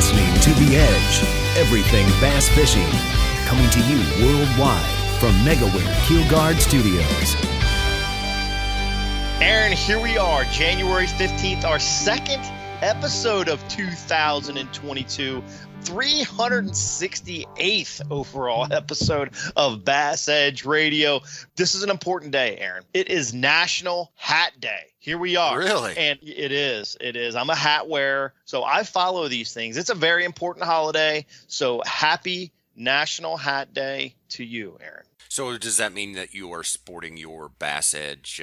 listening to The Edge, everything bass fishing, coming to you worldwide from Megaware KeelGuard Studios. Aaron, here we are, January 15th, our second episode of 2022, 368th overall episode of BassEdge Radio. This is an important day, Aaron. It is National Hat Day. Here we are. Really? And it is. I'm a hat wearer, so I follow these things. It's a very important holiday, so happy National Hat Day to you, Aaron. So does that mean that you are sporting your BassEdge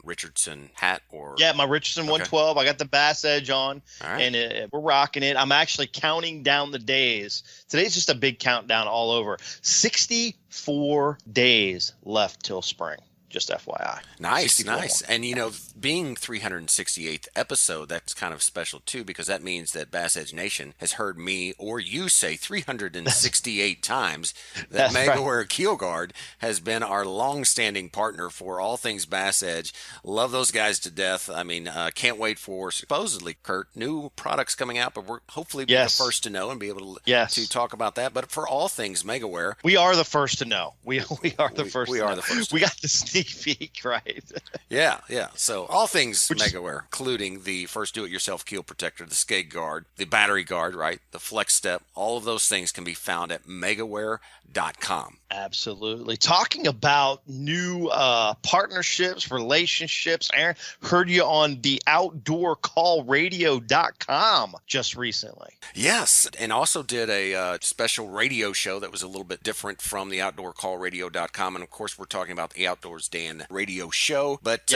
Richardson hat? Or Yeah, my Richardson 112. I got the BassEdge on, and we're rocking it. I'm actually counting down the days. Today's just a big countdown all over. 64 days left till spring. Just FYI. Nice. And, being 368th episode, that's kind of special, too, because that means that BassEdge Nation has heard me or you say 368 times that Megaware KeelGuard has been our long-standing partner for all things BassEdge. Love those guys to death. I mean, can't wait for, supposedly, Kurt, new products coming out, but we're hopefully be the first to know and be able to talk about that. But for all things Megaware, we are the first to know. We are the first. We are the first. We got the sneak peek, right? Yeah. So all things Megaware, including the first do-it-yourself keel protector, the skate guard, the battery guard, right? The flex step, all of those things can be found at Megaware.com. Absolutely. Talking about new partnerships, relationships, Aaron, heard you on the OutdoorCallRadio.com just recently. Yes, and also did a special radio show that was a little bit different from the OutdoorCallRadio.com. And, of course, we're talking about the Outdoors Dan radio show. But,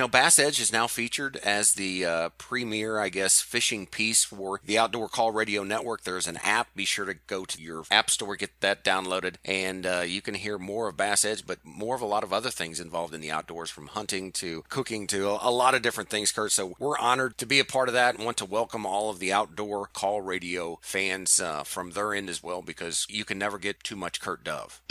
BassEdge is now featured as the premier, fishing piece for the Outdoor Call Radio Network. There's an app. Be sure to go to your app store, get that downloaded, and you can hear more of BassEdge, but more of a lot of other things involved in the outdoors, from hunting to cooking to a lot of different things, Kurt. So we're honored to be a part of that and want to welcome all of the Outdoor Call Radio fans from their end as well, because you can never get too much Kurt Dove.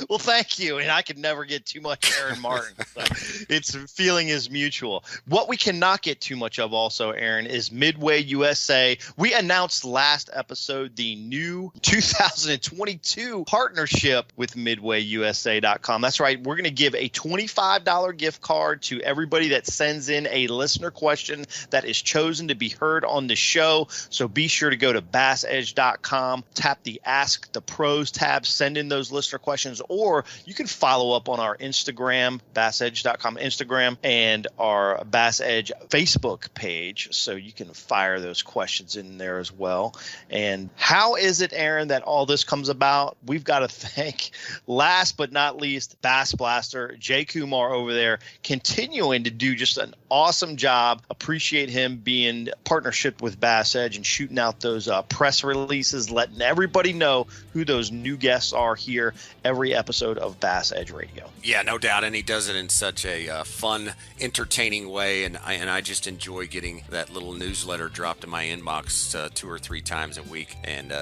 Well, thank you. And I could never get too much Aaron Martin. So its feeling is mutual. What we cannot get too much of also, Aaron, is Midway USA. We announced last episode the new 2022 partnership with MidwayUSA.com. That's right. We're going to give a $25 gift card to everybody that sends in a listener question that is chosen to be heard on the show. So be sure to go to BassEdge.com, tap the Ask the Pros tab, send in those listener questions, or you can follow up on our Instagram, BassEdge.com Instagram, and our BassEdge Facebook page, so you can fire those questions in there as well. And how is it, Aaron, that all this comes about? We've got to thank, last but not least, Bass Blaster, Jay Kumar over there, continuing to do just an awesome job. Appreciate him being partnership with BassEdge and shooting out those press releases, letting everybody know who those new guests are here every episode of BassEdge Radio. Yeah, no doubt, and he does it in such a fun, entertaining way, and I just enjoy getting that little newsletter dropped in my inbox 2 or 3 times a week, and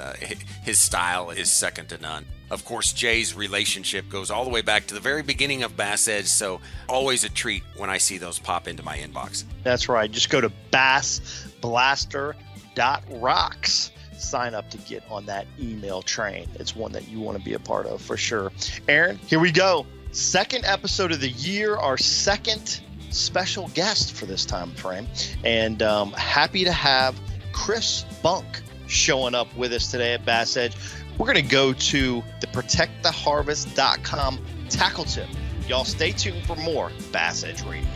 his style is second to none. Of course, Jay's relationship goes all the way back to the very beginning of BassEdge, so always a treat when I see those pop into my inbox. That's right. Just go to bassblaster.rocks. Sign up to get on that email train. It's one that you want to be a part of for sure. Aaron, here we go. Second episode of the year, our second special guest for this time frame. And happy to have Chris Bunk showing up with us today at BassEdge. We're going to go to the ProtectTheHarvest.com tackle tip. Y'all stay tuned for more BassEdge Radio.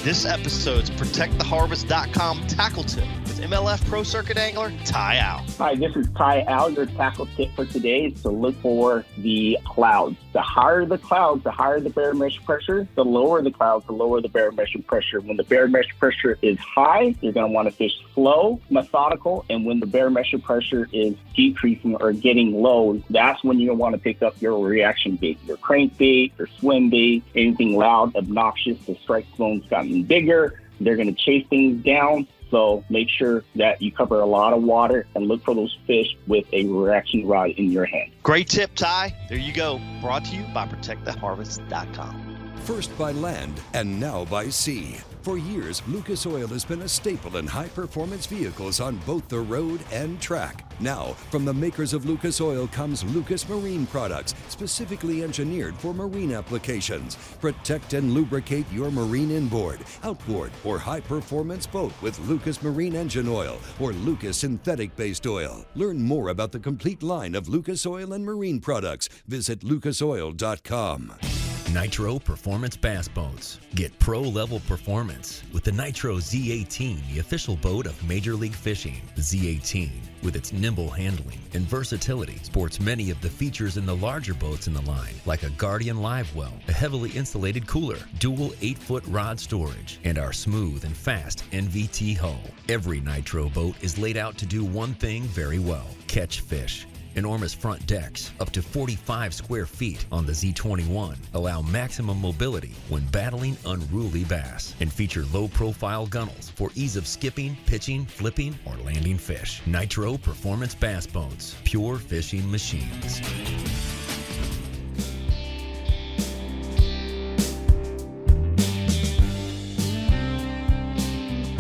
This episode's ProtectTheHarvest.com tackle tip with MLF Pro Circuit angler Ty Al. Hi, this is Ty Al. Your tackle tip for today is to look for the clouds. The higher the clouds, the higher the bare mesh pressure. The lower the clouds, the lower the bare mesh pressure. When the bare mesh pressure is high, you're going to want to fish slow, methodical, and when the bare mesh pressure is decreasing or getting low, that's when you want to pick up your reaction bait, your crankbait, your swim bait, anything loud, obnoxious. The strike zone's gotten bigger. They're going to chase things down. So make sure that you cover a lot of water and look for those fish with a reaction rod in your hand. Great tip, Ty. There you go. Brought to you by ProtectTheHarvest.com. First by land and now by sea. For years, Lucas Oil has been a staple in high-performance vehicles on both the road and track. Now, from the makers of Lucas Oil comes Lucas Marine products, specifically engineered for marine applications. Protect and lubricate your marine inboard, outboard, or high-performance boat with Lucas Marine Engine Oil or Lucas Synthetic-Based Oil. Learn more about the complete line of Lucas Oil and marine products. Visit lucasoil.com. Nitro Performance Bass Boats. Get pro-level performance with the Nitro Z18, the official boat of Major League Fishing. The Z18, with its nimble handling and versatility, sports many of the features in the larger boats in the line, like a Guardian Live Well, a heavily insulated cooler, dual 8-foot rod storage, and our smooth and fast NVT hull. Every Nitro boat is laid out to do one thing very well: catch fish. Enormous front decks, up to 45 square feet on the Z21, allow maximum mobility when battling unruly bass, and feature low-profile gunnels for ease of skipping, pitching, flipping, or landing fish. Nitro Performance Bass Boats, pure fishing machines.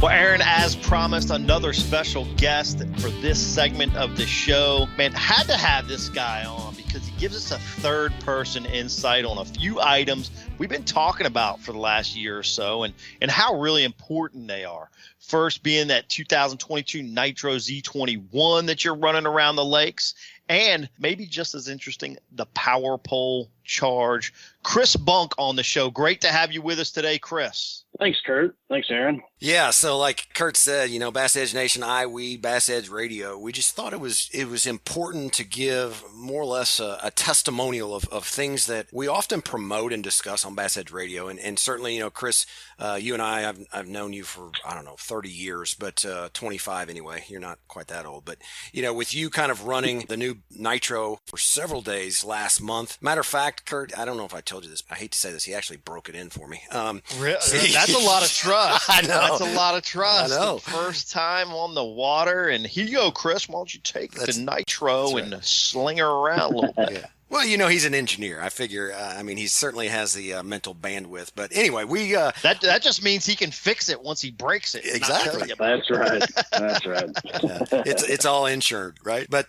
Well, Aaron, as promised, another special guest for this segment of the show. Man, had to have this guy on because he gives us a third-person insight on a few items we've been talking about for the last year or so and how really important they are. First being that 2022 Nitro Z21 that you're running around the lakes, and maybe just as interesting, the Powerpull charge. Chris Bunk on the show. Great to have you with us today, Chris. Thanks, Kurt. Thanks, Aaron. Yeah, so like Kurt said, BassEdge Nation, BassEdge Radio, we just thought it was important to give more or less a testimonial of things that we often promote and discuss on BassEdge Radio. And certainly, Chris, you and I've known you for, 30 years, but 25 anyway. You're not quite that old. But, with you kind of running the new Nitro for several days last month. Matter of fact, Kurt, I don't know if I told you this. I hate to say this. He actually broke it in for me. Really? That's a lot of trust. I know. That's a lot of trust. I know. The first time on the water. And here you go, Chris. Why don't you take the Nitro and sling her around a little bit? Yeah. Well, he's an engineer. I figure, he certainly has the mental bandwidth. But anyway, we... That just means he can fix it once he breaks it. Exactly. That's right. That's right. It's all insured, right? But,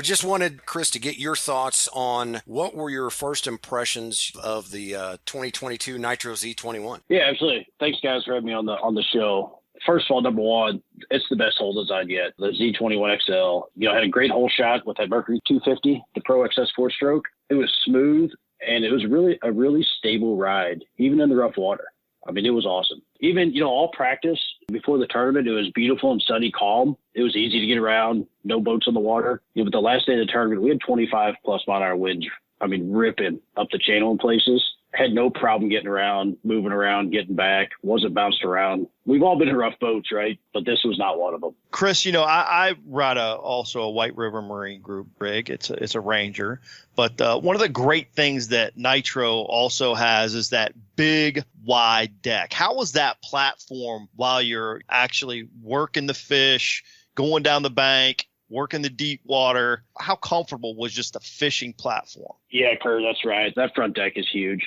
just wanted, Chris, to get your thoughts on what were your first impressions of the 2022 Nitro Z21? Yeah, absolutely. Thanks, guys, for having me on the show. First of all, number one, it's the best hole design yet. The Z21 XL, had a great hole shot with that Mercury 250, the Pro XS 4-stroke. It was smooth, and it was really a really stable ride, even in the rough water. It was awesome. Even, all practice before the tournament, it was beautiful and sunny, calm. It was easy to get around, no boats on the water. But the last day of the tournament, we had 25+ mile-an-hour winds, ripping up the channel in places. Had no problem getting around, moving around, getting back, wasn't bounced around. We've all been in rough boats, right? But this was not one of them. Chris, I ride also a White River Marine Group rig. It's a Ranger. But one of the great things that Nitro also has is that big, wide deck. How was that platform while you're actually working the fish, going down the bank, working the deep water? How comfortable was just the fishing platform? Yeah, Kurt, that's right. That front deck is huge.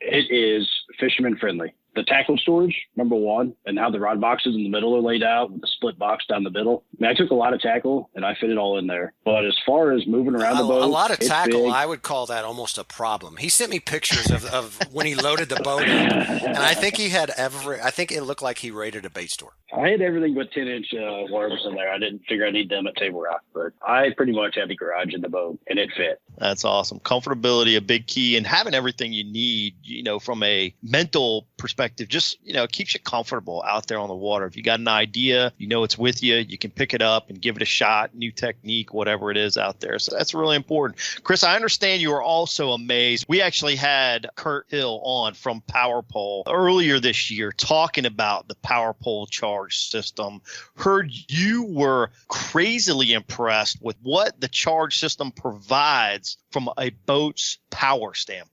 It is fisherman friendly. The tackle storage, number one, and how the rod boxes in the middle are laid out with the split box down the middle. I took a lot of tackle and I fit it all in there. But as far as moving around the boat, a lot of tackle, big. I would call that almost a problem. He sent me pictures of when he loaded the boat up, and I think I think it looked like he raided a bait store. I had everything but 10-inch worms in there. I didn't figure I need them at Table Rock, but I pretty much had the garage in the boat, and it fit. That's awesome. Comfortability, a big key, and having everything you need, from a mental perspective, just, keeps you comfortable out there on the water. If you got an idea, it's with you, you can pick it up and give it a shot, new technique, whatever it is out there. So that's really important. Chris, I understand you are also amazed. We actually had Kurt Hill on from Powerpull earlier this year talking about the Powerpull charge system. Heard you were crazily impressed with what the charge system provides from a boat's power standpoint.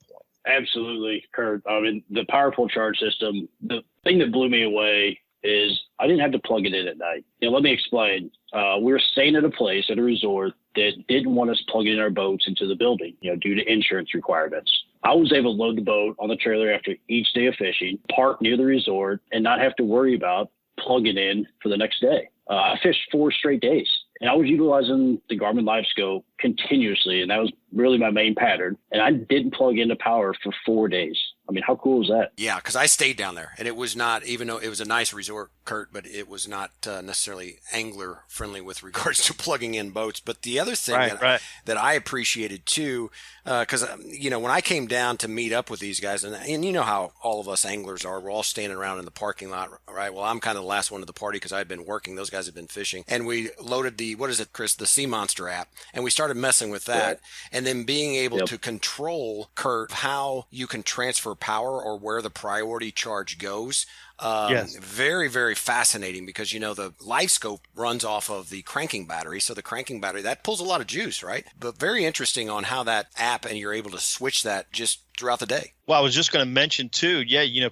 Absolutely, Kurt. The Powerpull charge system, the thing that blew me away is I didn't have to plug it in at night. Let me explain. We were staying at a place at a resort that didn't want us plugging in our boats into the building, due to insurance requirements. I was able to load the boat on the trailer after each day of fishing, park near the resort, and not have to worry about plugging in for the next day. I fished 4 straight days, and I was utilizing the Garmin LiveScope continuously, and that was really my main pattern. And I didn't plug into power for 4 days. I mean, how cool is that? Yeah, because I stayed down there, and it was not, even though it was a nice resort, Kurt, but it was not necessarily angler friendly with regards to plugging in boats. But the other thing that I appreciated too, because when I came down to meet up with these guys, and you know how all of us anglers are, we're all standing around in the parking lot, right? Well, I'm kind of the last one to the party because I've been working; those guys have been fishing, and we loaded the Chris, the Sea Monster app, and we started messing with that, and then being able to control, Kurt, how you can transfer power or where the priority charge goes. Very, very fascinating because, the LiveScope runs off of the cranking battery. So the cranking battery, that pulls a lot of juice, right? But very interesting on how that app, and you're able to switch that just throughout the day. Well, I was just going to mention too,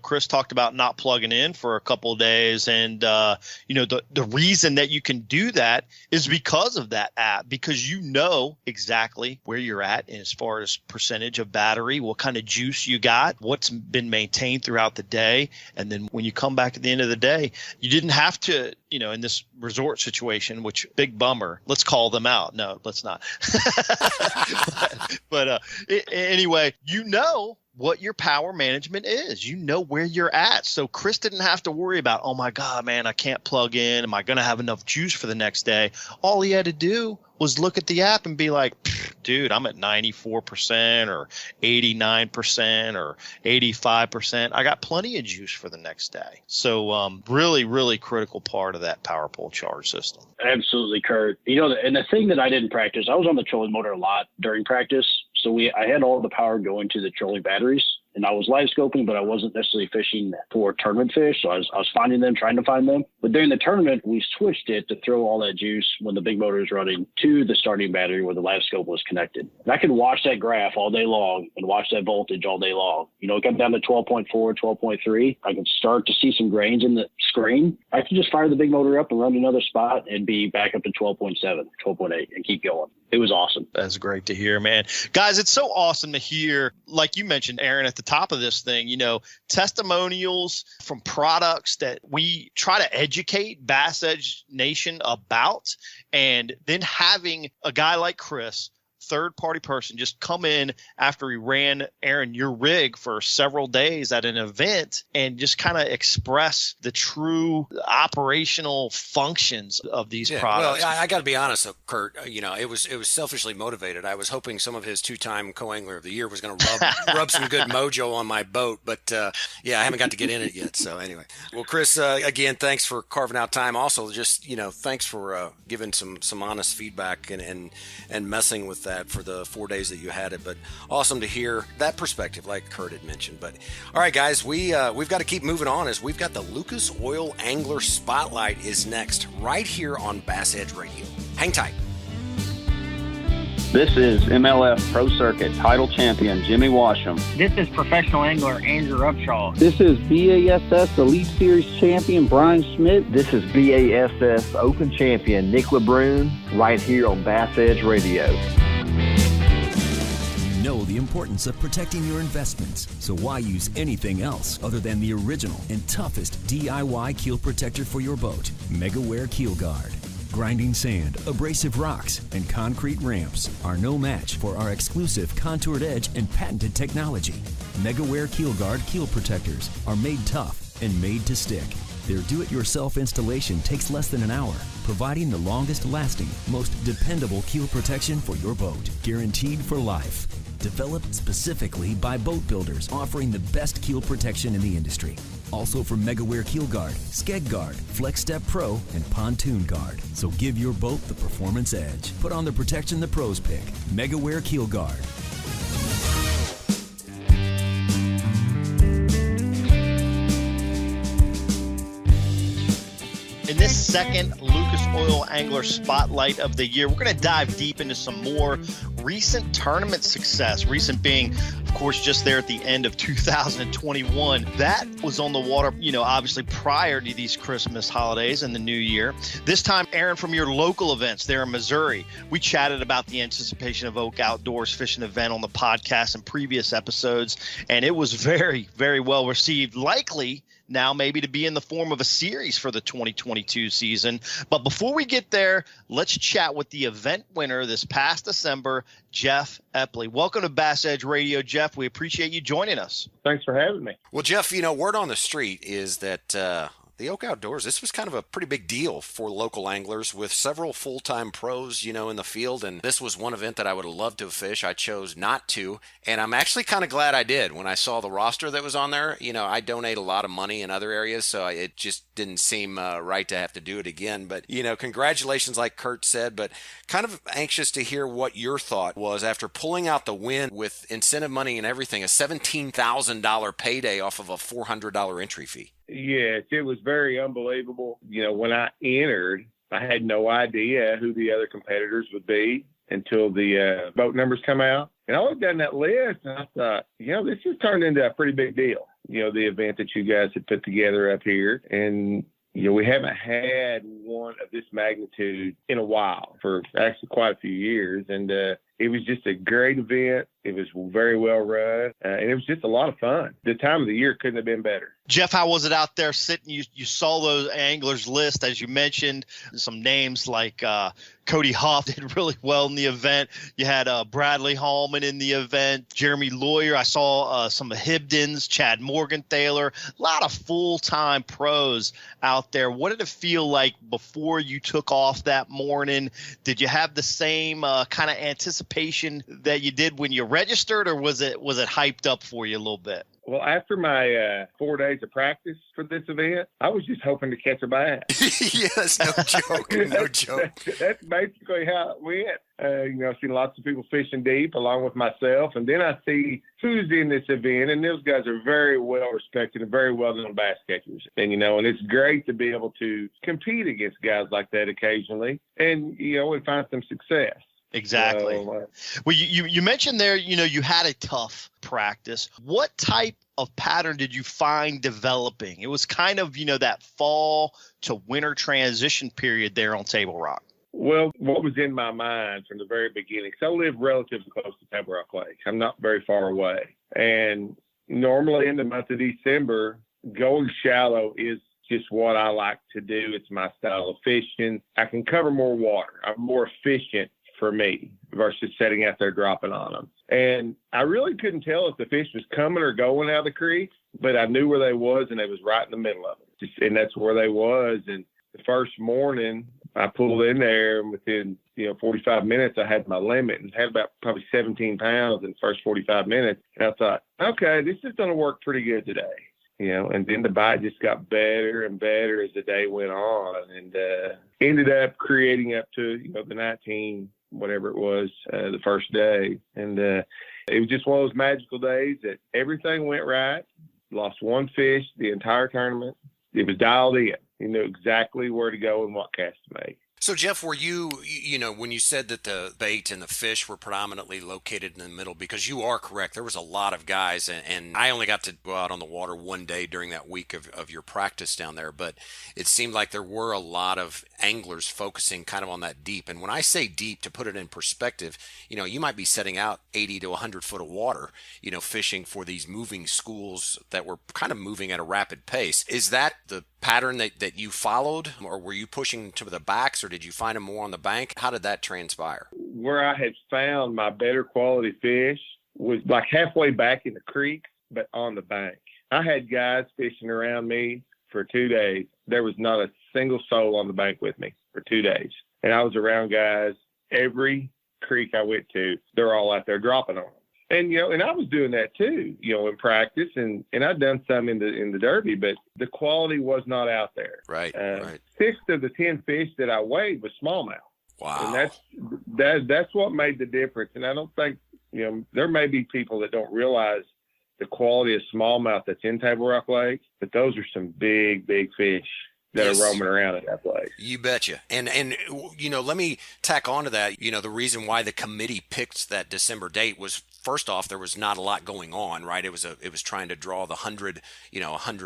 Chris talked about not plugging in for a couple of days. And, the reason that you can do that is because of that app, because you know exactly where you're at as far as percentage of battery, what kind of juice you got, what's been maintained throughout the day. And then when you come back at the end of the day, you didn't have to, in this resort situation, which big bummer, let's call them out. No, let's not. but anyway, what your power management is. You know where you're at. So Chris didn't have to worry about, oh my God, man, I can't plug in. Am I going to have enough juice for the next day? All he had to do was look at the app and be like, dude, I'm at 94% or 89% or 85%. I got plenty of juice for the next day. So really, really critical part of that Powerpull charge system. Absolutely, Kurt. And the thing that I didn't practice, I was on the trolling motor a lot during practice. So I had all the power going to the trolling batteries, and I was live scoping, but I wasn't necessarily fishing for tournament fish. So I was finding them, trying to find them. But during the tournament, we switched it to throw all that juice when the big motor is running to the starting battery where the live scope was connected. And I could watch that graph all day long and watch that voltage all day long. It got down to 12.4, 12.3. I could start to see some grains in the screen. I could just fire the big motor up and run another spot and be back up to 12.7, 12.8 and keep going. It was awesome. That's great to hear, man. Guys, it's so awesome to hear, like you mentioned, Aaron, at the top of this thing, testimonials from products that we try to educate BassEdge Nation about, and then having a guy like Chris, third-party person, just come in after he ran, Aaron, your rig for several days at an event and just kind of express the true operational functions of these products. Well, I got to be honest, Kurt, it was selfishly motivated. I was hoping some of his 2-time co-angler of the year was going to rub some good mojo on my boat, but I haven't got to get in it yet. So anyway, well, Chris, again, thanks for carving out time. Also, just, thanks for giving some honest feedback and messing with that for the 4 days that you had it. But awesome to hear that perspective, like Kurt had mentioned. But all right, guys, we've got to keep moving on, as we've got the Lucas Oil Angler Spotlight is next right here on BassEdge Radio. Hang tight. This is MLF Pro Circuit title champion Jimmy Washam. This is professional angler Andrew Upshaw. This is BASS Elite Series champion Brian Schmidt. This is BASS Open champion Nick LeBrun, right here on BassEdge Radio. Know the importance of protecting your investments, so why use anything else other than the original and toughest DIY keel protector for your boat? Megaware KeelGuard. Grinding sand, abrasive rocks, and concrete ramps are no match for our exclusive contoured edge and patented technology. Megaware KeelGuard keel protectors are made tough and made to stick. Their do-it-yourself installation takes less than an hour, providing the longest-lasting, most dependable keel protection for your boat, guaranteed for life. Developed specifically by boat builders offering the best keel protection in the industry. Also from Megaware KeelGuard, Skeg Guard, Flex Step Pro, and Pontoon Guard. So give your boat the performance edge. Put on the protection the pros pick. Megaware KeelGuard. In this second Lucas Oil Angler Spotlight of the year, we're going to dive deep into some more recent tournament success. Recent being, of course, just there at the end of 2021. That was on the water, obviously prior to these Christmas holidays and the new year. This time, Aaron, from your local events there in Missouri, we chatted about the anticipation of Oak Outdoors fishing event on the podcast in previous episodes, and it was very, very well received, likely now maybe to be in the form of a series for the 2022 season. But before we get there, let's chat with the event winner this past December, Jeff Epley. Welcome to BassEdge Radio, Jeff. We appreciate you joining us. Thanks for having me. Well, Jeff, word on the street is that the Oak Outdoors, this was kind of a pretty big deal for local anglers with several full-time pros, in the field. And this was one event that I would have loved to fish. I chose not to. And I'm actually kind of glad I did. When I saw the roster that was on there, I donate a lot of money in other areas, so it just didn't seem right to have to do it again. But, congratulations, like Kurt said, but kind of anxious to hear what your thought was after pulling out the win with incentive money and everything, a $17,000 payday off of a $400 entry fee. Yes, it was very unbelievable. When I entered, I had no idea who the other competitors would be until the boat numbers come out. And I looked down that list and I thought, this has turned into a pretty big deal. The event that you guys had put together up here. And, we haven't had one of this magnitude in a while, for actually quite a few years. And it was just a great event. It was very well run, and it was just a lot of fun. The time of the year couldn't have been better. Jeff, how was it out there sitting? You saw those anglers list, as you mentioned, some names like Cody Hoff did really well in the event. You had Bradley Hallman in the event, Jeremy Lawyer. I saw some of Hibdon's, Chad Morgenthaler, a lot of full-time pros out there. What did it feel like before you took off that morning? Did you have the same kind of anticipation that you did when you registered, or was it hyped up for you a little bit? Well, after my 4 days of practice for this event, I was just hoping to catch a bass. Yes, no joke, no joke. That's basically how it went. I've seen lots of people fishing deep along with myself, and then I see who's in this event, and those guys are very well respected and very well known bass catchers. And, and it's great to be able to compete against guys like that occasionally and, and find some success. Exactly. Well, you mentioned there, you had a tough practice. What type of pattern did you find developing? It was kind of, that fall to winter transition period there on Table Rock. Well, what was in my mind from the very beginning, so I live relatively close to Table Rock Lake. I'm not very far away. And normally in the month of December, going shallow is just what I like to do. It's my style of fishing. I can cover more water. I'm more efficient for me versus sitting out there dropping on them. And I really couldn't tell if the fish was coming or going out of the creek, but I knew where they was, and they was right in the middle of it. And that's where they was. And the first morning I pulled in there, and within 45 minutes I had my limit and had about probably 17 pounds in the first 45 minutes. And I thought, okay, this is going to work pretty good today. And then the bite just got better and better as the day went on, and ended up creating up to the 19, whatever it was, the first day. And it was just one of those magical days that everything went right. Lost one fish the entire tournament. It was dialed in. You knew exactly where to go and what cast to make. So, Jeff, were you, when you said that the bait and the fish were predominantly located in the middle, because you are correct, there was a lot of guys, and I only got to go out on the water one day during that week of your practice down there, but it seemed like there were a lot of anglers focusing kind of on that deep. And when I say deep, to put it in perspective, you might be setting out 80 to 100 foot of water, fishing for these moving schools that were kind of moving at a rapid pace. Is that the pattern that you followed, or were you pushing to the backs, or did you find them more on the bank? How did that transpire? Where I had found my better quality fish was like halfway back in the creek, but on the bank. I had guys fishing around me for 2 days. There was not a single soul on the bank with me for 2 days. And I was around guys every creek I went to. They're all out there dropping on them. And, and I was doing that too, in practice, and I'd done some in the Derby, but the quality was not out there. Right, right. 6 of the 10 fish that I weighed was smallmouth. Wow. And that's what made the difference. And I don't think, there may be people that don't realize the quality of smallmouth that's in Table Rock Lake, but those are some big, big fish. that are roaming around at that place. You betcha. And let me tack on to that. The reason why the committee picked that December date was, first off, there was not a lot going on, right? It was trying to draw the 100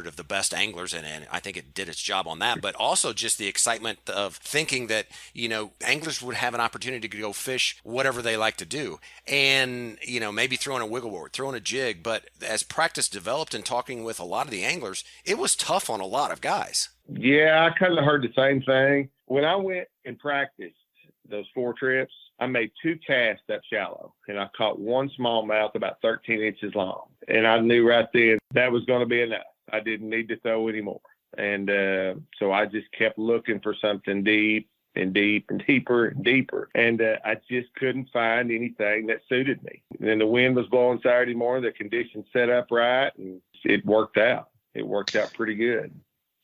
of the best anglers, and I think it did its job on that. But also just the excitement of thinking that anglers would have an opportunity to go fish whatever they like to do, and maybe throwing a wiggle board, throwing a jig. But as practice developed and talking with a lot of the anglers, it was tough on a lot of guys. Yeah, I kind of heard the same thing. When I went and practiced those 4 trips, I made 2 casts up shallow, and I caught 1 smallmouth about 13 inches long. And I knew right then that was going to be enough. I didn't need to throw anymore. And so I just kept looking for something deep and deep and deeper and deeper. And I just couldn't find anything that suited me. And then the wind was blowing Saturday morning. The conditions set up right, and it worked out. It worked out pretty good.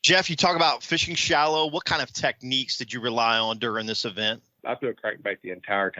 Jeff, you talk about fishing shallow. What kind of techniques did you rely on during this event? I threw a crankbait the entire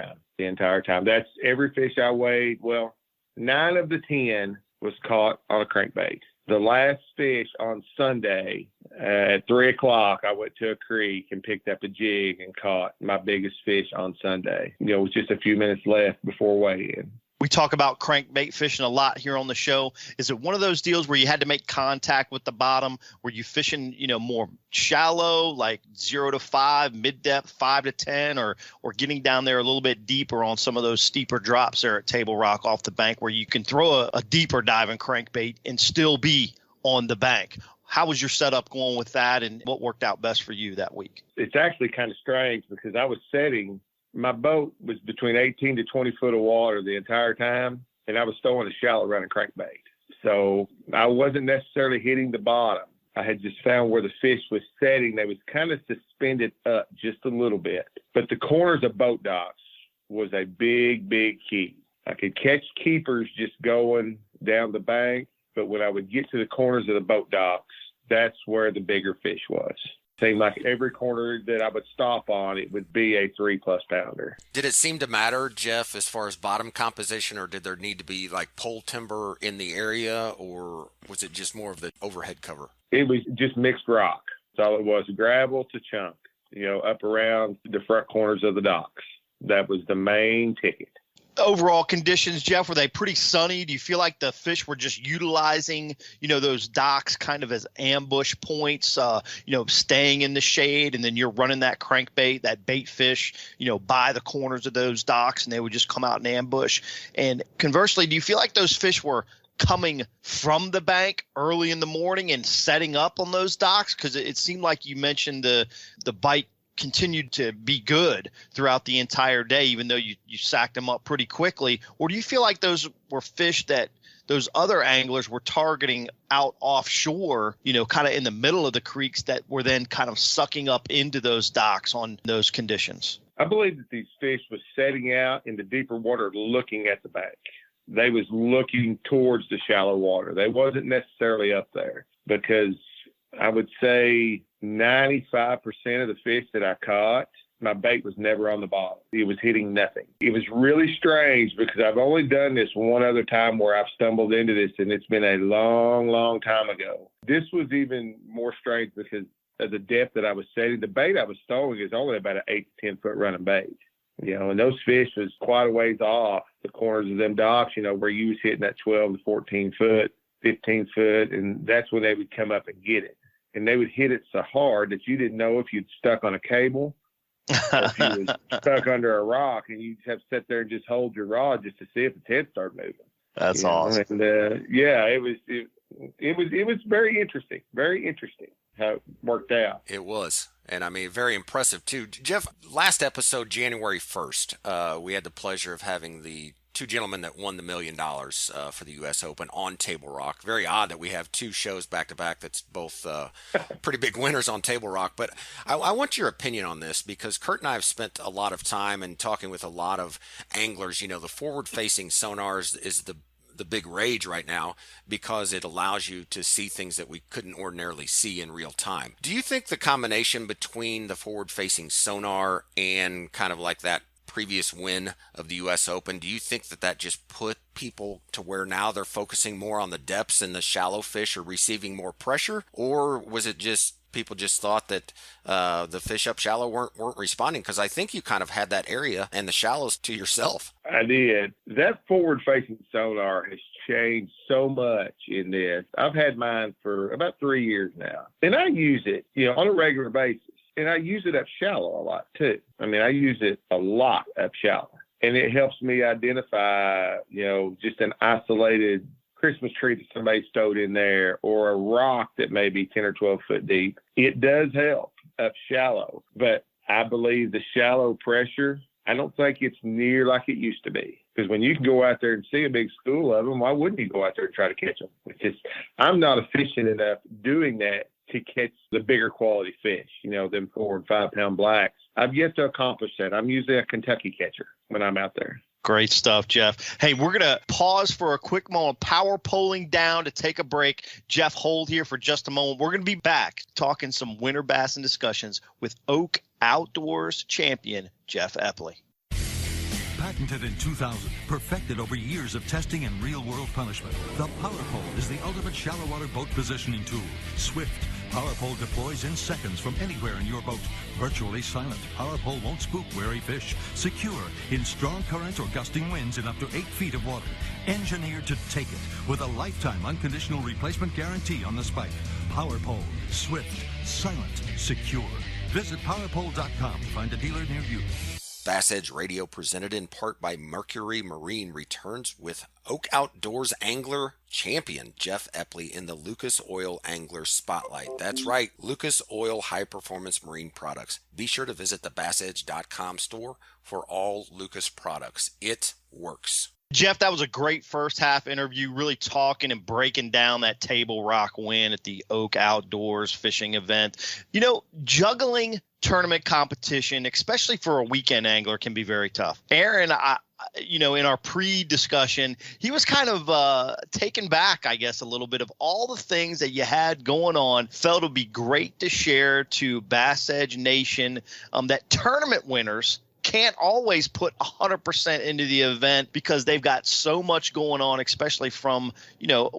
time. That's every fish I weighed. Well, 9 of the 10 was caught on a crankbait. The last fish on Sunday at 3 o'clock, I went to a creek and picked up a jig and caught my biggest fish on Sunday. It was just a few minutes left before weigh-in. We talk about crankbait fishing a lot here on the show. Is it one of those deals where you had to make contact with the bottom? Were you fishing, more shallow, like 0 to 5, mid-depth 5 to 10, or getting down there a little bit deeper on some of those steeper drops there at Table Rock off the bank where you can throw a deeper diving crankbait and still be on the bank? How was your setup going with that, and what worked out best for you that week? It's actually kind of strange because I was setting – my boat was between 18 to 20 foot of water the entire time, and I was throwing a shallow running crankbait. So I wasn't necessarily hitting the bottom. I had just found where the fish was setting. They was kind of suspended up just a little bit. But the corners of boat docks was a big, big key. I could catch keepers just going down the bank, but when I would get to the corners of the boat docks, that's where the bigger fish was. Seemed like every corner that I would stop on, it would be a 3+ pounder. Did it seem to matter, Jeff, as far as bottom composition, or did there need to be like pole timber in the area, or was it just more of the overhead cover? It was just mixed rock. That's all it was, gravel to chunk, up around the front corners of the docks. That was the main ticket. Overall conditions, Jeff, were they pretty sunny? Do you feel like the fish were just utilizing, those docks kind of as ambush points, staying in the shade, and then you're running that crankbait, that bait fish, by the corners of those docks, and they would just come out and ambush? And conversely, do you feel like those fish were coming from the bank early in the morning and setting up on those docks? Because it seemed like you mentioned the bite continued to be good throughout the entire day, even though you sacked them up pretty quickly? Or do you feel like those were fish that those other anglers were targeting out offshore, kind of in the middle of the creeks, that were then kind of sucking up into those docks on those conditions? I believe that these fish was setting out in the deeper water looking at the bank. They was looking towards the shallow water. They wasn't necessarily up there, because I would say 95% of the fish that I caught, my bait was never on the bottom. It was hitting nothing. It was really strange because I've only done this one other time where I've stumbled into this, and it's been a long, long time ago. This was even more strange because of the depth that I was setting. The bait I was throwing is only about an 8 to 10 foot running bait. And those fish was quite a ways off the corners of them docks, where you was hitting that 12 to 14 foot, 15 foot, and that's when they would come up and get it. And they would hit it so hard that you didn't know if you'd stuck on a cable or if you was stuck under a rock, and you just have to sit there and just hold your rod just to see if its head started moving. That's awesome. And, it was very interesting how it worked out. It was. And I mean, very impressive too. Jeff, last episode, January 1st, we had the pleasure of having the 2 gentlemen that won the $1 million for the U.S. Open on Table Rock. Very odd that we have 2 shows back to back that's both pretty big winners on Table Rock. But I want your opinion on this, because Kurt and I have spent a lot of time and talking with a lot of anglers. The forward-facing sonars is the big rage right now, because it allows you to see things that we couldn't ordinarily see in real time. Do you think the combination between the forward-facing sonar and kind of like that previous win of the U.S. Open. Do you think that just put people to where now they're focusing more on the depths and the shallow fish are receiving more pressure? Or was it just people just thought that the fish up shallow weren't responding? Because I think you kind of had that area and the shallows to yourself. I did. That forward-facing sonar has changed so much in this. I've had mine for about 3 years now, and I use it, on a regular basis. And I use it up shallow a lot too. I mean, I use it a lot up shallow, and it helps me identify, just an isolated Christmas tree that somebody stowed in there, or a rock that may be 10 or 12 foot deep. It does help up shallow, but I believe the shallow pressure, I don't think it's near like it used to be. Because when you can go out there and see a big school of them, why wouldn't you go out there and try to catch them? It's just, I'm not efficient enough doing that to catch the bigger quality fish, them 4 and 5 pound blacks. I've yet to accomplish that. I'm usually a Kentucky catcher when I'm out there. Great stuff, Jeff. Hey, we're going to pause for a quick moment. Power polling down to take a break. Jeff, hold here for just a moment. We're going to be back talking some winter bass and discussions with Oak Outdoors champion Jeff Epley. Patented in 2000, perfected over years of testing and real-world punishment, the Powerpull is the ultimate shallow water boat positioning tool. Swift, Powerpull deploys in seconds from anywhere in your boat. Virtually silent, Powerpull won't spook wary fish. Secure in strong currents or gusting winds in up to 8 feet of water. Engineered to take it with a lifetime unconditional replacement guarantee on the spike. Powerpull, swift, silent, secure. Visit powerpull.com to find a dealer near you. BassEdge Radio, presented in part by Mercury Marine, returns with Oak Outdoors angler champion Jeff Epley in the Lucas Oil Angler Spotlight. That's right, Lucas Oil high-performance marine products. Be sure to visit the BassEdge.com store for all Lucas products. It works. Jeff, that was a great first half interview, really talking and breaking down that Table Rock win at the Oak Outdoors fishing event. Juggling tournament competition, especially for a weekend angler, can be very tough. Aaron, in our pre-discussion, he was kind of taken back, I guess, a little bit of all the things that you had going on. Felt it would be great to share to BassEdge Nation that tournament winners can't always put 100% into the event because they've got so much going on, especially from,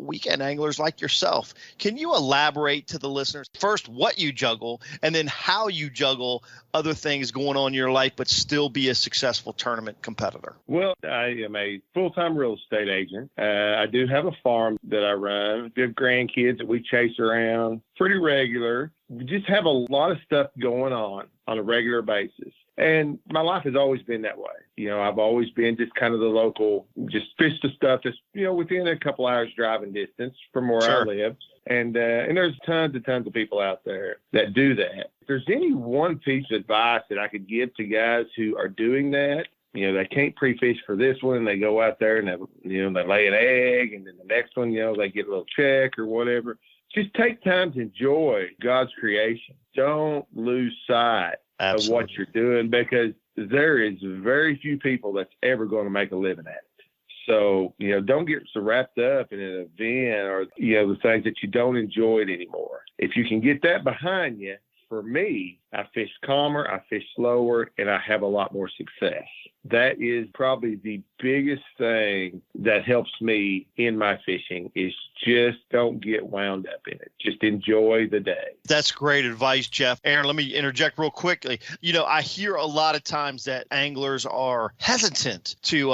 weekend anglers like yourself. Can you elaborate to the listeners first what you juggle and then how you juggle other things going on in your life but still be a successful tournament competitor? Well, I am a full-time real estate agent. I do have a farm that I run. We have grandkids that we chase around pretty regular. We just have a lot of stuff going on a regular basis. And my life has always been that way. I've always been just kind of the local, just fish the stuff that's, within a couple hours driving distance from where I live. And there's tons of people out there that do that. If there's any one piece of advice that I could give to guys who are doing that, they can't pre-fish for this one. They go out there and they lay an egg, and then the next one, they get a little check or whatever. Just take time to enjoy God's creation. Don't lose sight of what you're doing, because there is very few people that's ever going to make a living at it. So, don't get so wrapped up in an event or, the things that you don't enjoy it anymore. If you can get that behind you, for me, I fish calmer, I fish slower, and I have a lot more success. That is probably the biggest thing that helps me in my fishing, is just don't get wound up in it. Just enjoy the day. That's great advice, Jeff. Aaron, let me interject real quickly. I hear a lot of times that anglers are hesitant to,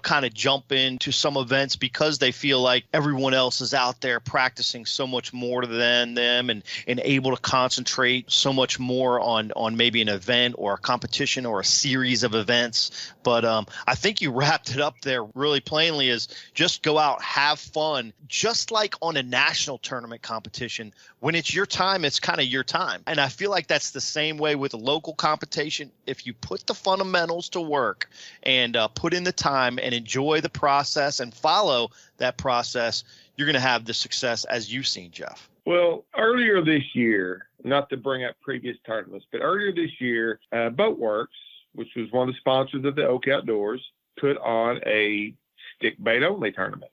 kind of jump into some events because they feel like everyone else is out there practicing so much more than them and able to concentrate so much more on maybe an event or a competition or a series of events. But I think you wrapped it up there really plainly, is just go out, have fun, just like on a national tournament competition. When it's your time, it's kind of your time. And I feel like that's the same way with a local competition. If you put the fundamentals to work and put in the time and enjoy the process and follow that process, you're going to have the success as you've seen, Jeff. Well, earlier this year, not to bring up previous tournaments, but earlier this year, Boatworks, which was one of the sponsors of the Oak Outdoors, put on a stick bait only tournament.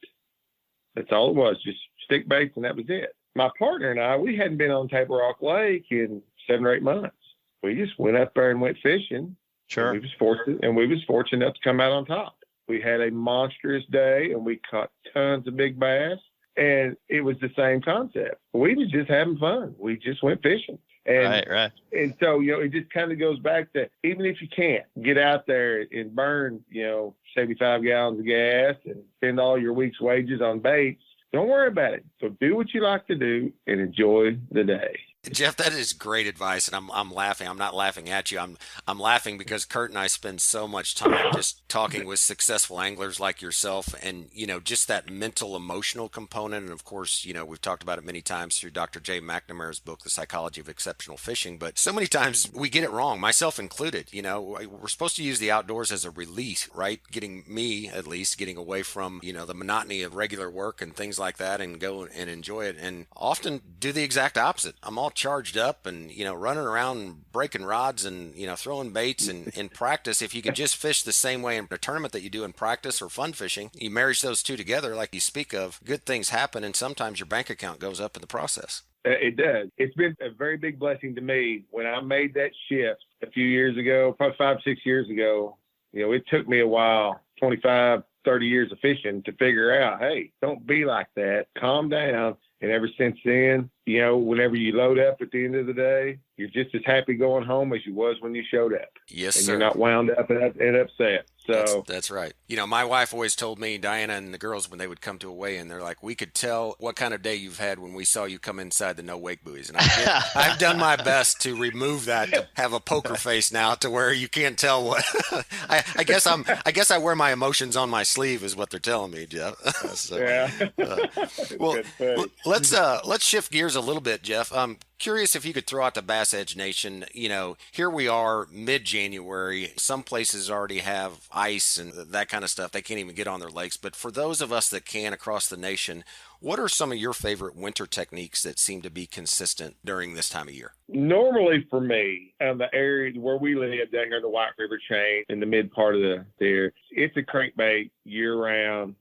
That's all it was, just stick baits, and that was it. My partner and I, we hadn't been on Table Rock Lake in 7 or 8 months. We just went up there and went fishing, Sure. And we was fortunate enough to come out on top. We had a monstrous day, and we caught tons of big bass, and it was the same concept. We was just having fun. We just went fishing. And, right. And so, it just kind of goes back to, even if you can't get out there and burn, 75 gallons of gas and spend all your week's wages on baits, don't worry about it. So do what you like to do and enjoy the day. Jeff, that is great advice, and I'm laughing. I'm not laughing at you. I'm laughing because Kurt and I spend so much time just talking with successful anglers like yourself, and just that mental, emotional component. And of course, we've talked about it many times through Dr. Jay McNamara's book, The Psychology of Exceptional Fishing. But so many times we get it wrong, myself included. We're supposed to use the outdoors as a release, right? Getting away from the monotony of regular work and things like that, and go and enjoy it. And often do the exact opposite. I'm all charged up and running around and breaking rods and throwing baits, and in practice, if you could just fish the same way in a tournament that you do in practice or fun fishing, you marriage those two together like you speak of, good things happen, and sometimes your bank account goes up in the process. It does. It's been a very big blessing to me when I made that shift a few years ago, probably 5-6 years ago. It took me a while, 25, 30 years of fishing, to figure out, hey, don't be like that. Calm down. And ever since then, whenever you load up at the end of the day, you're just as happy going home as you was when you showed up. Yes, and sir. You're not wound up and upset. So that's right. My wife always told me, Diana and the girls, when they would come to a weigh-in, they're like, we could tell what kind of day you've had when we saw you come inside the no wake buoys. And I've done my best to remove that, to have a poker face now, to where you can't tell what. I guess I wear my emotions on my sleeve, is what they're telling me, Jeff. So, yeah. Well, let's shift gears a little bit, Jeff. I'm curious if you could throw out to BassEdge Nation. Here we are, mid-January. Some places already have ice and that kind of stuff. They can't even get on their lakes. But for those of us that can across the nation, what are some of your favorite winter techniques that seem to be consistent during this time of year? Normally for me, in the area where we live down here in the White River chain, in the mid part of there, it's a crankbait year-round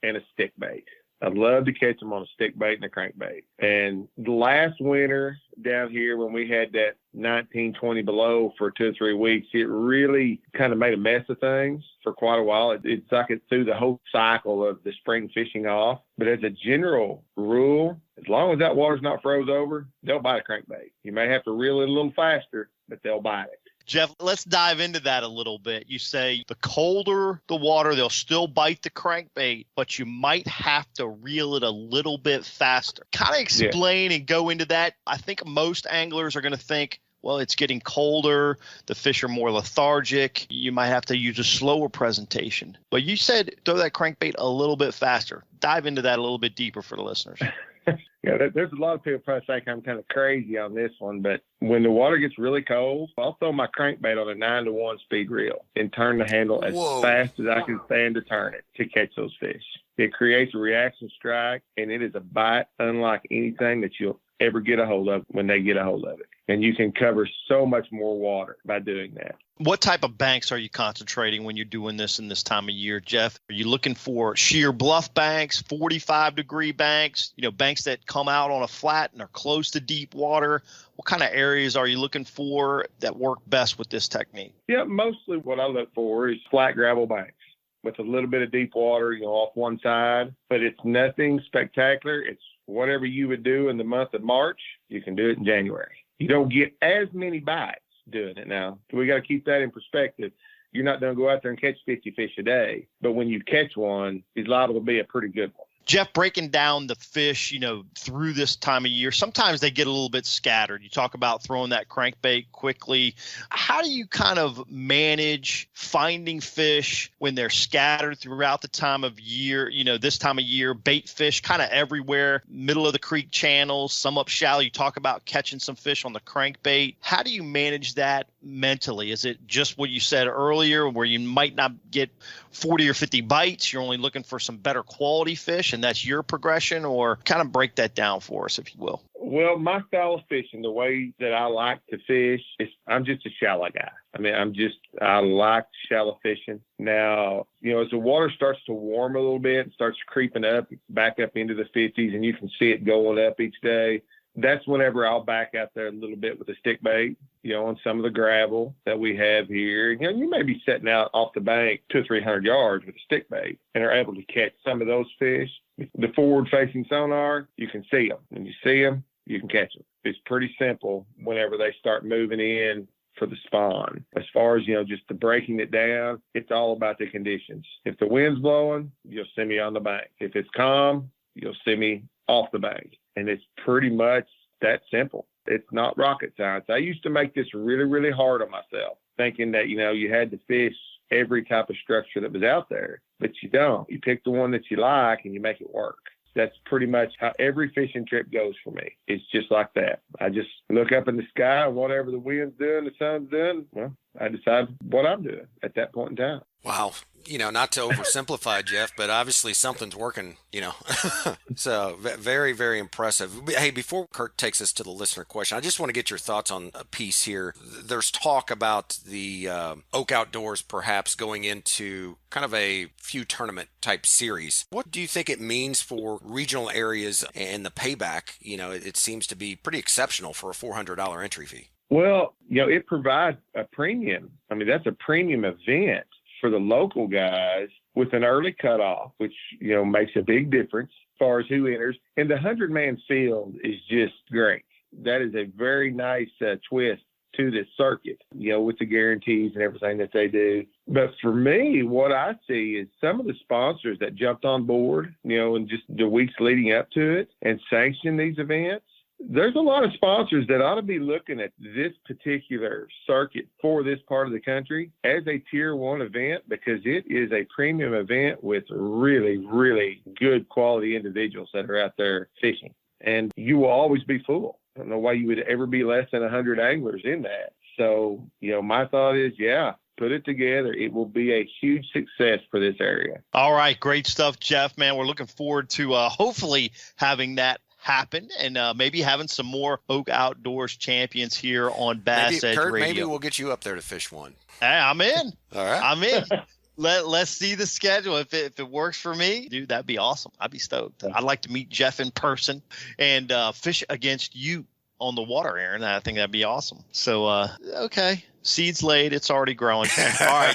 and a stick bait. I'd love to catch them on a stick bait and a crankbait. And last winter down here, when we had that 19, 20 below for 2 or 3 weeks, it really kind of made a mess of things for quite a while. It's like it threw the whole cycle of the spring fishing off. But as a general rule, as long as that water's not froze over, they'll bite a crankbait. You may have to reel it a little faster, but they'll bite it. Jeff, let's dive into that a little bit. You say the colder the water, they'll still bite the crankbait, but you might have to reel it a little bit faster. Kind of explain and go into that. I think most anglers are going to think, well, it's getting colder. The fish are more lethargic. You might have to use a slower presentation. But you said throw that crankbait a little bit faster. Dive into that a little bit deeper for the listeners. Yeah, there's a lot of people probably think I'm kind of crazy on this one, but when the water gets really cold, I'll throw my crankbait on a 9-to-1 speed reel and turn the handle as fast as I can stand to turn it to catch those fish. It creates a reaction strike, and it is a bite unlike anything that you'll ever get a hold of when they get a hold of it. And you can cover so much more water by doing that. What type of banks are you concentrating when you're doing this in this time of year, Jeff? Are you looking for sheer bluff banks, 45-degree banks, banks that come out on a flat and are close to deep water? What kind of areas are you looking for that work best with this technique? Yeah, mostly what I look for is flat gravel banks with a little bit of deep water, off one side. But it's nothing spectacular. It's whatever you would do in the month of March, you can do it in January. You don't get as many bites doing it now. So we got to keep that in perspective. You're not going to go out there and catch 50 fish a day, but when you catch one, it's liable to be a pretty good one. Jeff, breaking down the fish, through this time of year, sometimes they get a little bit scattered. You talk about throwing that crankbait quickly. How do you kind of manage finding fish when they're scattered throughout the time of year? This time of year, bait fish kind of everywhere, middle of the creek channels, some up shallow. You talk about catching some fish on the crankbait. How do you manage that mentally? Is it just what you said earlier, where you might not get 40 or 50 bites? You're only looking for some better quality fish, and that's your progression? Or kind of break that down for us, if you will. Well, my style of fishing, the way that I like to fish, I'm just a shallow guy. I like shallow fishing. Now, as the water starts to warm a little bit, it starts creeping up, back up into the 50s, and you can see it going up each day, that's whenever I'll back out there a little bit with a stick bait, on some of the gravel that we have here. You may be setting out off the bank 200 or 300 yards with a stick bait and are able to catch some of those fish. The forward-facing sonar, you can see them. When you see them, you can catch them. It's pretty simple whenever they start moving in for the spawn. As far as, just the breaking it down, it's all about the conditions. If the wind's blowing, you'll see me on the bank. If it's calm, you'll see me off the bank. And it's pretty much that simple. It's not rocket science. I used to make this really, really hard on myself, thinking that, you had to fish every type of structure that was out there, but you don't. You pick the one that you like and you make it work. That's pretty much how every fishing trip goes for me. It's just like that. I just look up in the sky, and whatever the wind's doing, the sun's doing, well, I decide what I'm doing at that point in time. Wow. Not to oversimplify, Jeff, but obviously something's working, So very, very impressive. Hey, before Kurt takes us to the listener question, I just want to get your thoughts on a piece here. There's talk about the Oak Outdoors perhaps going into kind of a few tournament type series. What do you think it means for regional areas and the payback? It seems to be pretty exceptional for a $400 entry fee. Well, it provides a premium. I mean, that's a premium event for the local guys with an early cutoff, which, makes a big difference as far as who enters. And the 100-man field is just great. That is a very nice twist to this circuit, with the guarantees and everything that they do. But for me, what I see is some of the sponsors that jumped on board, in just the weeks leading up to it and sanctioned these events. There's a lot of sponsors that ought to be looking at this particular circuit for this part of the country as a tier 1 event, because it is a premium event with really, really good quality individuals that are out there fishing. And you will always be full. I don't know why you would ever be less than 100 anglers in that. So, my thought is, put it together. It will be a huge success for this area. All right. Great stuff, Jeff, man. We're looking forward to hopefully having that happen and maybe having some more Oak Outdoors champions here on Bass Edge Radio. Maybe we'll get you up there to fish one. Hey, I'm in. All right. I'm in. Let's see the schedule. If it works for me, dude, that'd be awesome. I'd be stoked. I'd like to meet Jeff in person and fish against you on the water, Aaron. I think that'd be awesome. So, okay. Seeds laid. It's already growing. All right.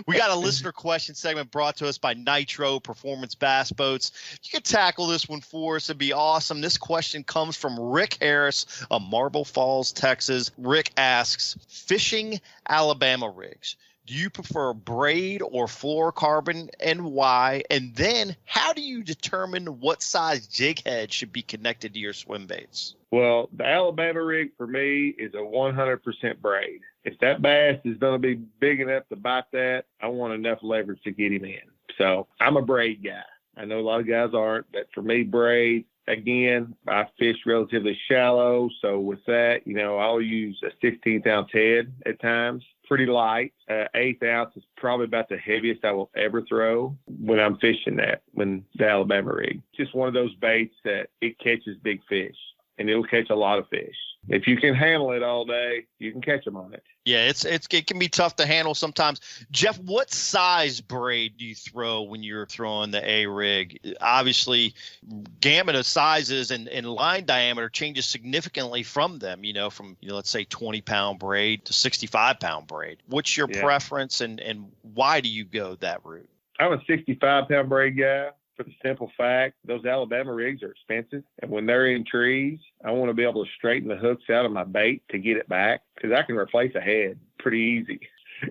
We got a listener question segment brought to us by Nitro Performance Bass Boats. You can tackle this one for us. It'd be awesome. This question comes from Rick Harris of Marble Falls, Texas. Rick asks, fishing Alabama rigs, do you prefer braid or fluorocarbon, and why? And then how do you determine what size jig head should be connected to your swim baits? Well, the Alabama rig for me is a 100% braid. If that bass is going to be big enough to bite that, I want enough leverage to get him in. So I'm a braid guy. I know a lot of guys aren't, but for me, braid. Again, I fish relatively shallow. So with that, I'll use a 16th ounce head at times. Pretty light. 1/8 ounce is probably about the heaviest I will ever throw when I'm fishing the Alabama rig. Just one of those baits that it catches big fish, and it'll catch a lot of fish. If you can handle it all day, you can catch them on it. Yeah, it can be tough to handle sometimes. Jeff, what size braid do you throw when you're throwing the A rig? Obviously, gamut of sizes and line diameter changes significantly from them, from, let's say 20-pound braid to 65-pound braid. What's your preference and why do you go that route? I'm a 65-pound braid guy. For the simple fact, those Alabama rigs are expensive. And when they're in trees, I want to be able to straighten the hooks out of my bait to get it back, because I can replace a head pretty easy.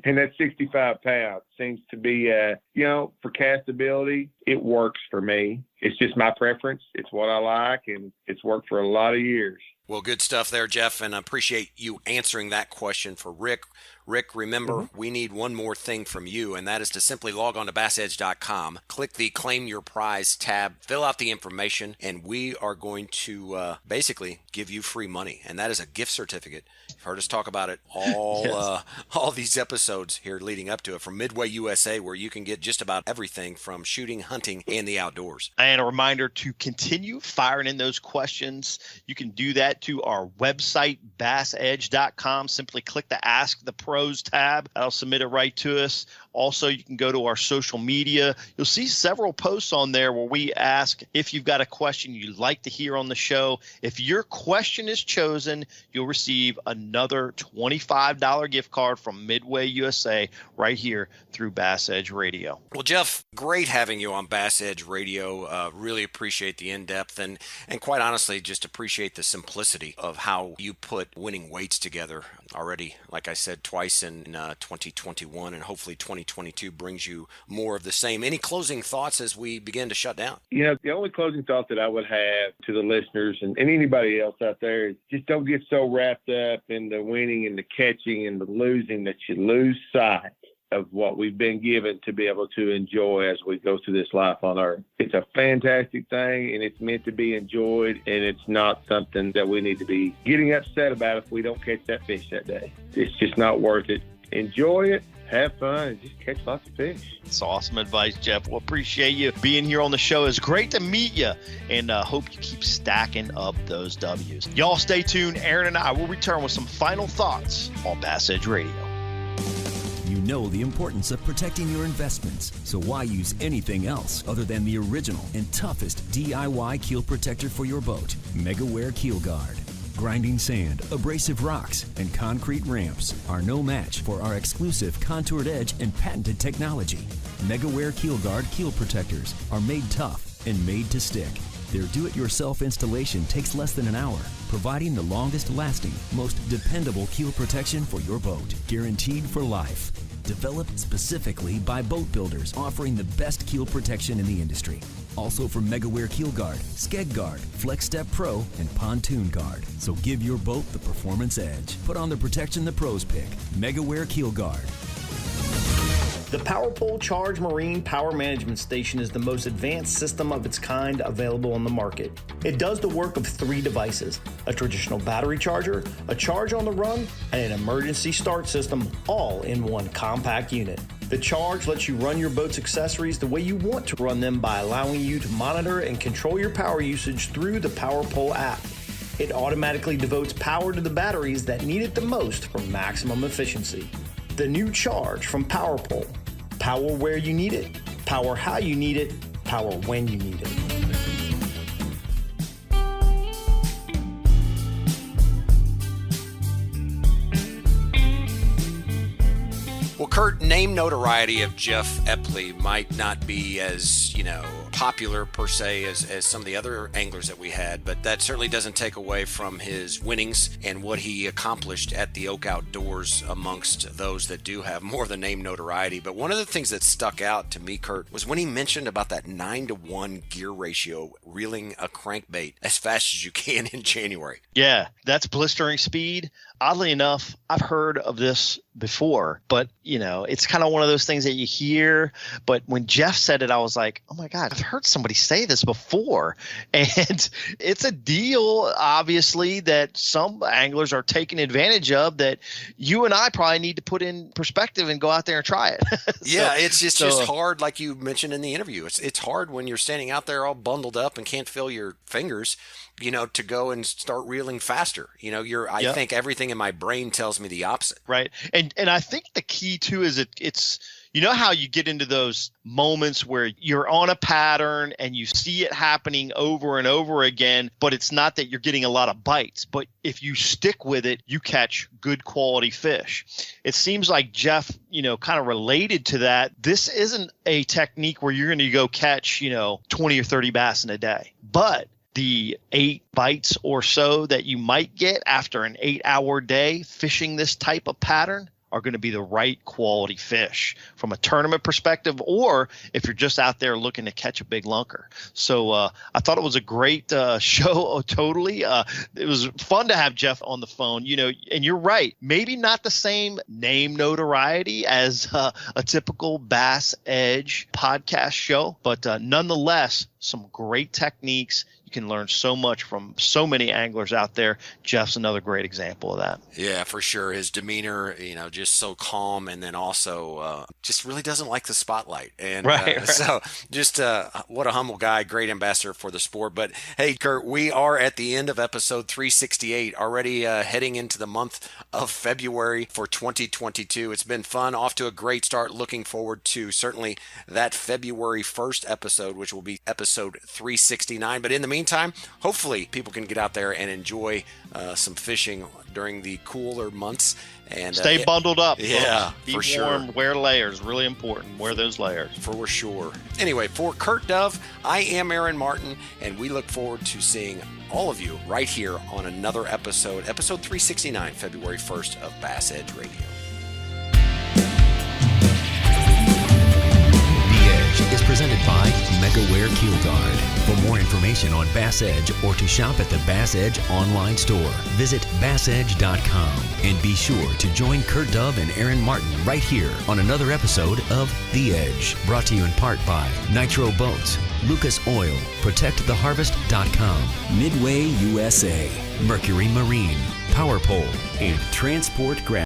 And that 65 pounds seems to be, for castability, it works for me. It's just my preference. It's what I like, and it's worked for a lot of years. Well, good stuff there, Jeff, and I appreciate you answering that question for Rick. Rick, remember, we need one more thing from you, and that is to simply log on to BassEdge.com, click the Claim Your Prize tab, fill out the information, and we are going to basically give you free money, and that is a gift certificate. You've heard us talk about it all these episodes here leading up to it from Midway USA, where you can get just about everything from shooting, hunting, and the outdoors. And a reminder to continue firing in those questions. You can do that to our website, BassEdge.com. Simply click the Ask the Pros tab. That'll submit it right to us. Also, you can go to our social media. You'll see several posts on there where we ask if you've got a question you'd like to hear on the show. If your question is chosen, you'll receive another $25 gift card from Midway USA right here through BassEdge Radio. Well, Jeff, great having you on BassEdge Radio. Really appreciate the in-depth and quite honestly, just appreciate the simplicity of how you put winning weights together already. Like I said, twice in 2021, and hopefully 2022 brings you more of the same. Any closing thoughts as we begin to shut down? The only closing thought that I would have to the listeners and anybody else out there is just don't get so wrapped up in the winning and the catching and the losing that you lose sight of what we've been given to be able to enjoy as we go through this life on earth. It's a fantastic thing, and it's meant to be enjoyed, and it's not something that we need to be getting upset about if we don't catch that fish that day. It's just not worth it. Enjoy it, have fun, and just catch lots of fish. It's awesome advice, Jeff. We'll appreciate you being here on the show. It's great to meet you, and hope you keep stacking up those W's. Y'all stay tuned. Aaron and I will return with some final thoughts on BassEdge Radio. You know the importance of protecting your investments, so why use anything else other than the original and toughest DIY keel protector for your boat? Megaware KeelGuard. Grinding sand, abrasive rocks, and concrete ramps are no match for our exclusive contoured edge and patented technology. Megaware KeelGuard keel protectors are made tough and made to stick. Their do-it-yourself installation takes less than an hour, providing the longest-lasting, most dependable keel protection for your boat, guaranteed for life. Developed specifically by boat builders offering the best keel protection in the industry. Also from Megaware KeelGuard, Skeg Guard, Flex Step Pro, and Pontoon Guard. So give your boat the performance edge. Put on the protection the pros pick. Megaware KeelGuard. The Powerpull Charge Marine Power Management Station is the most advanced system of its kind available on the market. It does the work of 3 devices, a traditional battery charger, a charge on the run, and an emergency start system, all in one compact unit. The Charge lets you run your boat's accessories the way you want to run them by allowing you to monitor and control your power usage through the Powerpull app. It automatically devotes power to the batteries that need it the most for maximum efficiency. The new Charge from Powerpull. Power where you need it, power how you need it, power when you need it. Well, Kurt, name notoriety of Jeff Epley might not be as, popular per se as some of the other anglers that we had, but that certainly doesn't take away from his winnings and what he accomplished at the Oak Outdoors amongst those that do have more than name notoriety. But one of the things that stuck out to me, Kurt, was when he mentioned about that 9-to-1 gear ratio, reeling a crankbait as fast as you can in January. Yeah, that's blistering speed. Oddly enough, I've heard of this before, but it's kind of one of those things that you hear. But when Jeff said it, I was like, oh my God, I've heard somebody say this before. And it's a deal, obviously, that some anglers are taking advantage of that you and I probably need to put in perspective and go out there and try it. Yeah, it's just hard, like you mentioned in the interview. It's hard when you're standing out there all bundled up and can't feel your fingers, to go and start reeling faster. I think everything in my brain tells me the opposite. Right. And I think the key too is it's how you get into those moments where you're on a pattern and you see it happening over and over again, but it's not that you're getting a lot of bites. But if you stick with it, you catch good quality fish. It seems like Jeff, kind of related to that. This isn't a technique where you're going to go catch, 20 or 30 bass in a day. But the 8 bites or so that you might get after an 8-hour day fishing this type of pattern are going to be the right quality fish from a tournament perspective, or if you're just out there looking to catch a big lunker. So I thought it was a great show. Totally. It was fun to have Jeff on the phone, and you're right. Maybe not the same name notoriety as a typical BassEdge podcast show, but nonetheless, some great techniques. You can learn so much from so many anglers out there. Jeff's another great example of that. Yeah, for sure. His demeanor, just so calm, and then also just really doesn't like the spotlight. And right. So just what a humble guy, great ambassador for the sport. But hey, Kurt, we are at the end of episode 368, already heading into the month of February for 2022. It's been fun, off to a great start. Looking forward to certainly that February 1st episode, which will be episode 369. But in the meantime, hopefully people can get out there and enjoy some fishing during the cooler months. And stay bundled up. Yeah, be for warm, sure. Wear layers, really important. Wear those layers. For sure. Anyway, for Kurt Dove, I am Aaron Martin, and we look forward to seeing all of you right here on another episode 369, February 1st of Bass Edge Radio. Is presented by Megaware KeelGuard. For more information on Bass Edge or to shop at the Bass Edge online store, visit BassEdge.com and be sure to join Kurt Dove and Aaron Martin right here on another episode of The Edge, brought to you in part by Nitro Boats, Lucas Oil, ProtectTheHarvest.com, Midway USA, Mercury Marine, Powerpull, and Transport Graphics.